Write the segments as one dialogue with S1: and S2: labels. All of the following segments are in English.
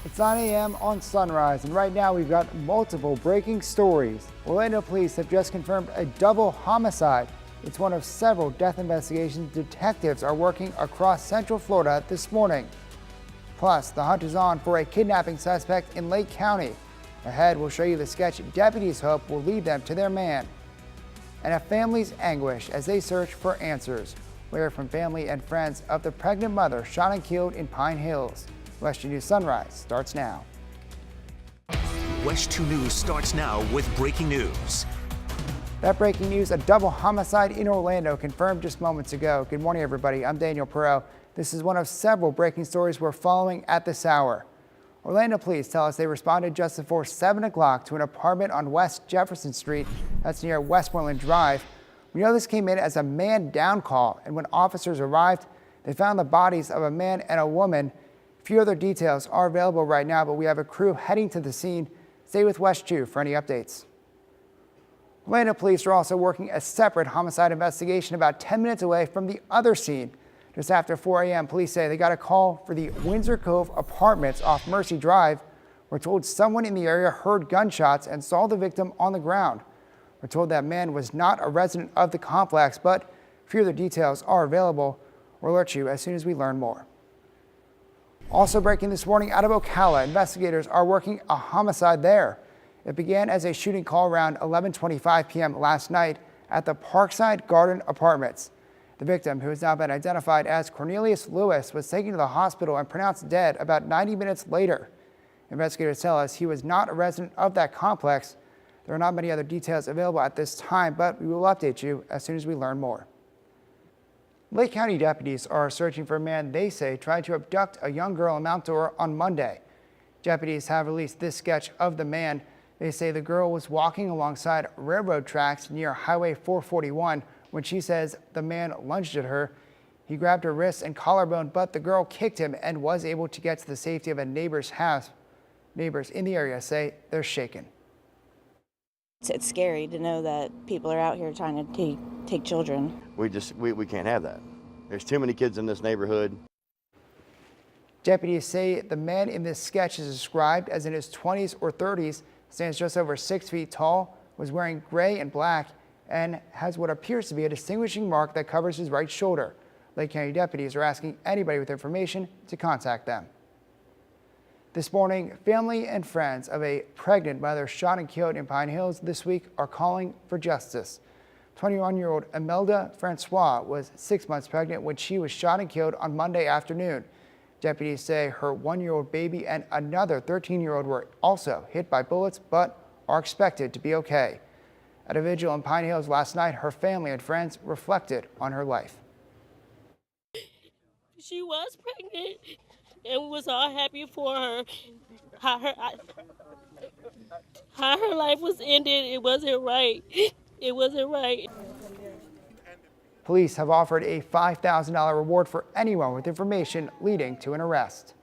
S1: It's 9 a.m. on Sunrise, and right now we've got multiple breaking stories. Orlando police have just confirmed a double homicide. It's one of several death investigations detectives are working across Central Florida this morning. Plus, the hunt is on for a kidnapping suspect in Lake County. Ahead, we'll show you the sketch deputies hope will lead them to their man. And a family's anguish as they search for answers. We hear from family and friends of the pregnant mother shot and killed in Pine Hills. WESH 2 News Sunrise starts now.
S2: WESH 2 News starts now with breaking news.
S1: That breaking news, a double homicide in Orlando confirmed just moments ago. Good morning, everybody. I'm Daniel Perreault. This is one of several breaking stories we're following at this hour. Orlando police tell us they responded just before 7 o'clock to an apartment on West Jefferson Street. That's near Westmoreland Drive. We know this came in as a man down call, and when officers arrived, they found the bodies of a man and a woman. A few other details are available right now, but we have a crew heading to the scene. Stay with WESH 2 for any updates. Orlando police are also working a separate homicide investigation about 10 minutes away from the other scene. Just after 4 a.m., police say they got a call for the Windsor Cove Apartments off Mercy Drive. We're told someone in the area heard gunshots and saw the victim on the ground. We're told that man was not a resident of the complex, but few other details are available. We'll alert you as soon as we learn more. Also breaking this morning out of Ocala, investigators are working a homicide there. It began as a shooting call around 11:25 p.m. last night at the Parkside Garden Apartments. The victim, who has now been identified as Cornelius Lewis, was taken to the hospital and pronounced dead about 90 minutes later. Investigators tell us he was not a resident of that complex. There are not many other details available at this time, but we will update you as soon as we learn more. Lake County deputies are searching for a man they say tried to abduct a young girl in Mount Dora on Monday. Deputies have released this sketch of the man. They say the girl was walking alongside railroad tracks near Highway 441 when she says the man lunged at her. He grabbed her wrist and collarbone, but the girl kicked him and was able to get to the safety of a neighbor's house. Neighbors in the area say they're shaken.
S3: It's scary to know that people are out here trying to take children.
S4: We can't have that. There's too many kids in this neighborhood.
S1: Deputies say the man in this sketch is described as in his 20s or 30s, stands just over 6 feet tall, was wearing gray and black, and has what appears to be a distinguishing mark that covers his right shoulder. Lake County deputies are asking anybody with information to contact them. This morning, family and friends of a pregnant mother shot and killed in Pine Hills this week are calling for justice. 21-year-old Imelda Francois was 6 months pregnant when she was shot and killed on Monday afternoon. Deputies say her 1-year-old baby and another 13-year-old were also hit by bullets, but are expected to be okay. At a vigil in Pine Hills last night, her family and friends reflected on her life.
S5: She was pregnant, and we was all happy for her. How her life was ended, it wasn't right. It wasn't right.
S1: Police have offered a $5,000 reward for anyone with information leading to an arrest.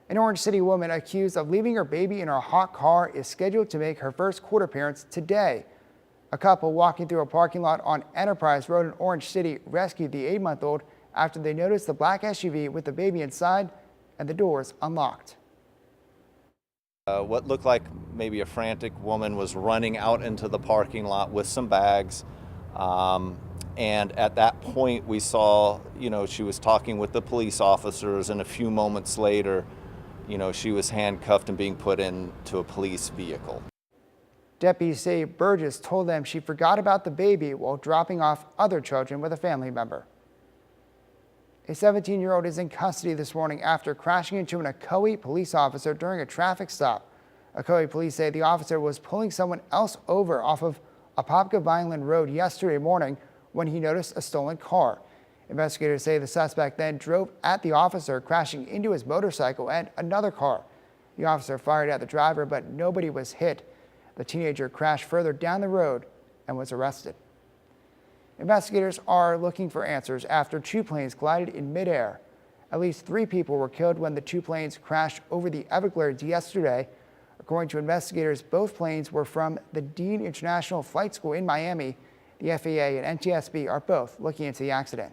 S1: An Orange City woman accused of leaving her baby in her hot car is scheduled to make her first court appearance today. A couple walking through a parking lot on Enterprise Road in Orange City rescued the 8-month-old after they noticed the black SUV with the baby inside and the doors unlocked.
S6: What looked like maybe a frantic woman was running out into the parking lot with some bags. And at that point we saw, she was talking with the police officers, and a few moments later, she was handcuffed and being put into a police vehicle.
S1: Deputies say Burgess told them she forgot about the baby while dropping off other children with a family member. A 17-year-old is in custody this morning after crashing into an Ocoee police officer during a traffic stop. Ocoee police say the officer was pulling someone else over off of Apopka Vineland Road yesterday morning when he noticed a stolen car. Investigators say the suspect then drove at the officer, crashing into his motorcycle and another car. The officer fired at the driver, but nobody was hit. The teenager crashed further down the road and was arrested. Investigators are looking for answers after two planes collided in midair. At least 3 people were killed when the 2 planes crashed over the Everglades yesterday. According to investigators, both planes were from the Dean International Flight School in Miami. The FAA and NTSB are both looking into the accident.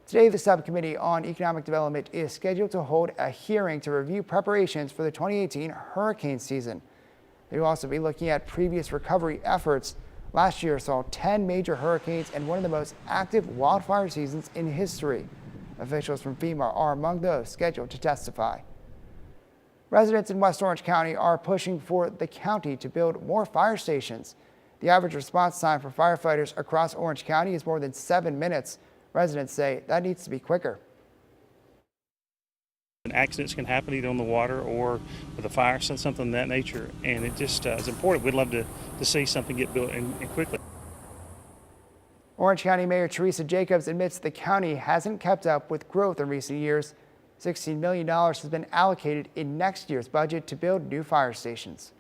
S1: Today, the Subcommittee on Economic Development is scheduled to hold a hearing to review preparations for the 2018 hurricane season. They will also be looking at previous recovery efforts. Last year saw 10 major hurricanes and one of the most active wildfire seasons in history. Officials from FEMA are among those scheduled to testify. Residents in West Orange County are pushing for the county to build more fire stations. The average response time for firefighters across Orange County is more than 7 minutes. Residents say that needs to be quicker.
S7: Accidents can happen either on the water or with a fire, something of that nature, and it just is important. We'd love to see something get built and quickly.
S1: Orange County Mayor Teresa Jacobs admits the county hasn't kept up with growth in recent years. $16 million has been allocated in next year's budget to build new fire stations.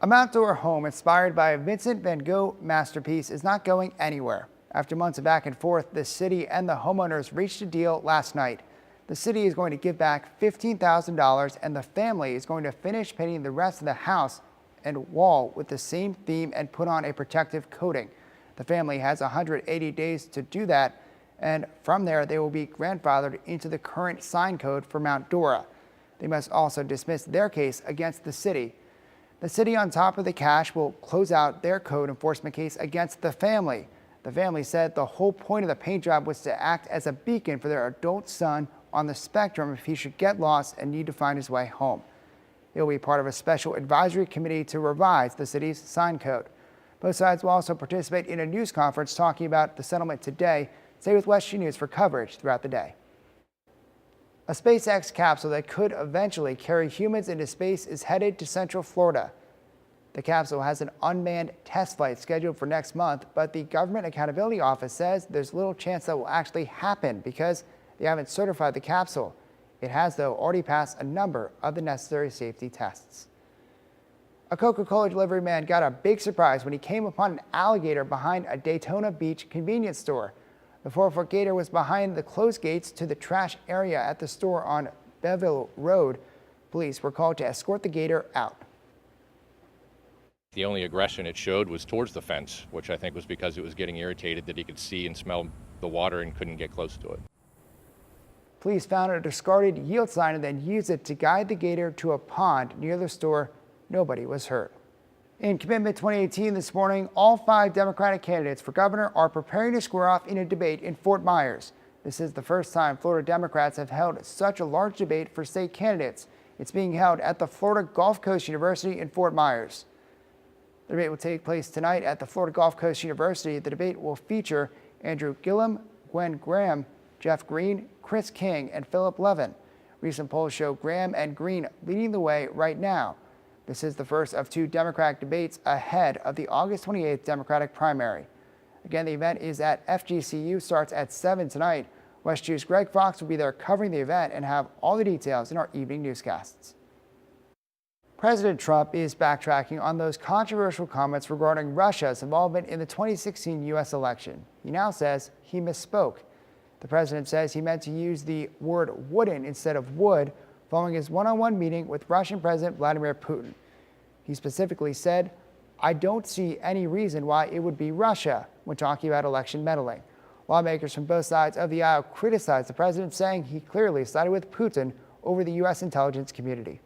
S1: A outdoor home inspired by a Vincent van Gogh masterpiece is not going anywhere. After months of back and forth, the city and the homeowners reached a deal last night. The city is going to give back $15,000 and the family is going to finish painting the rest of the house and wall with the same theme and put on a protective coating. The family has 180 days to do that, and from there they will be grandfathered into the current sign code for Mount Dora. They must also dismiss their case against the city. The city, on top of the cash, will close out their code enforcement case against the family. The family said the whole point of the paint job was to act as a beacon for their adult son on the spectrum if he should get lost and need to find his way home. It will be part of a special advisory committee to revise the city's sign code. Both sides will also participate in a news conference talking about the settlement today. Stay with WESH News for coverage throughout the day. A SpaceX capsule that could eventually carry humans into space is headed to Central Florida. The capsule has an unmanned test flight scheduled for next month, but the Government Accountability Office says there's little chance that will actually happen because they haven't certified the capsule. It has, though, already passed a number of the necessary safety tests. A Coca-Cola delivery man got a big surprise when he came upon an alligator behind a Daytona Beach convenience store. The 4-foot gator was behind the closed gates to the trash area at the store on Belleville Road. Police were called to escort the gator out.
S8: The only aggression it showed was towards the fence, which I think was because it was getting irritated that he could see and smell the water and couldn't get close to it.
S1: Police found a discarded yield sign and then used it to guide the gator to a pond near the store. Nobody was hurt. In Commitment 2018 this morning, all 5 Democratic candidates for governor are preparing to square off in a debate in Fort Myers. This is the first time Florida Democrats have held such a large debate for state candidates. It's being held at the Florida Gulf Coast University in Fort Myers. The debate will take place tonight at the Florida Gulf Coast University. The debate will feature Andrew Gillum, Gwen Graham, Jeff Green, Chris King, and Philip Levin. Recent polls show Graham and Green leading the way right now. This is the first of 2 Democratic debates ahead of the August 28th Democratic primary. Again, the event is at FGCU, starts at 7 tonight. WESH News' Greg Fox will be there covering the event and have all the details in our evening newscasts. President Trump is backtracking on those controversial comments regarding Russia's involvement in the 2016 U.S. election. He now says he misspoke. The president says he meant to use the word wouldn't instead of would following his one-on-one meeting with Russian President Vladimir Putin. He specifically said, "I don't see any reason why it would be Russia," when talking about election meddling. Lawmakers from both sides of the aisle criticized the president, saying he clearly sided with Putin over the U.S. intelligence community.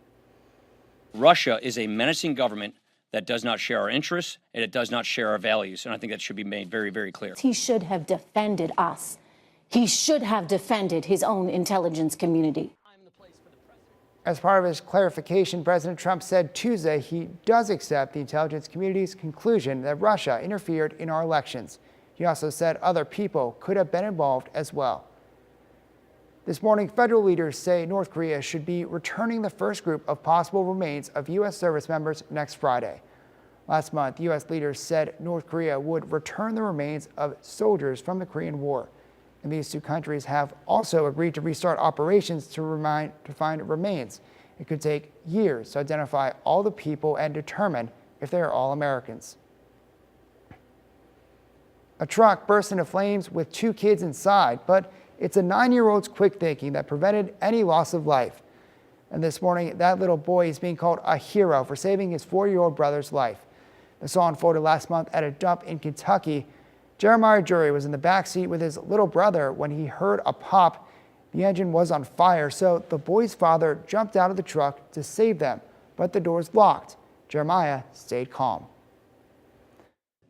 S9: Russia is a menacing government that does not share our interests and it does not share our values. And I think that should be made very, very clear.
S10: He should have defended us. He should have defended his own intelligence community.
S1: As part of his clarification, President Trump said Tuesday he does accept the intelligence community's conclusion that Russia interfered in our elections. He also said other people could have been involved as well. This morning, federal leaders say North Korea should be returning the first group of possible remains of U.S. service members next Friday. Last month, U.S. leaders said North Korea would return the remains of soldiers from the Korean War. And these 2 countries have also agreed to restart operations to find remains. It could take years to identify all the people and determine if they are all Americans. A truck burst into flames with 2 kids inside, but it's a 9-year-old's quick thinking that prevented any loss of life. And this morning, that little boy is being called a hero for saving his 4-year-old brother's life. The saw unfolded last month at a dump in Kentucky. Jeremiah Jury was in the back seat with his little brother when he heard a pop. The engine was on fire, so the boy's father jumped out of the truck to save them, but the doors locked. Jeremiah stayed calm.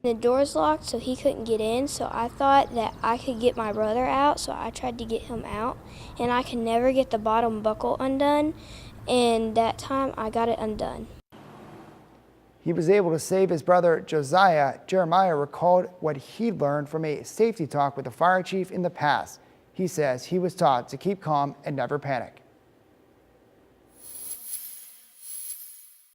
S11: The door's locked, so he couldn't get in, so I thought that I could get my brother out, so I tried to get him out, and I could never get the bottom buckle undone, and that time I got it undone.
S1: He was able to save his brother Josiah. Jeremiah recalled what he'd learned from a safety talk with the fire chief in the past. He says he was taught to keep calm and never panic.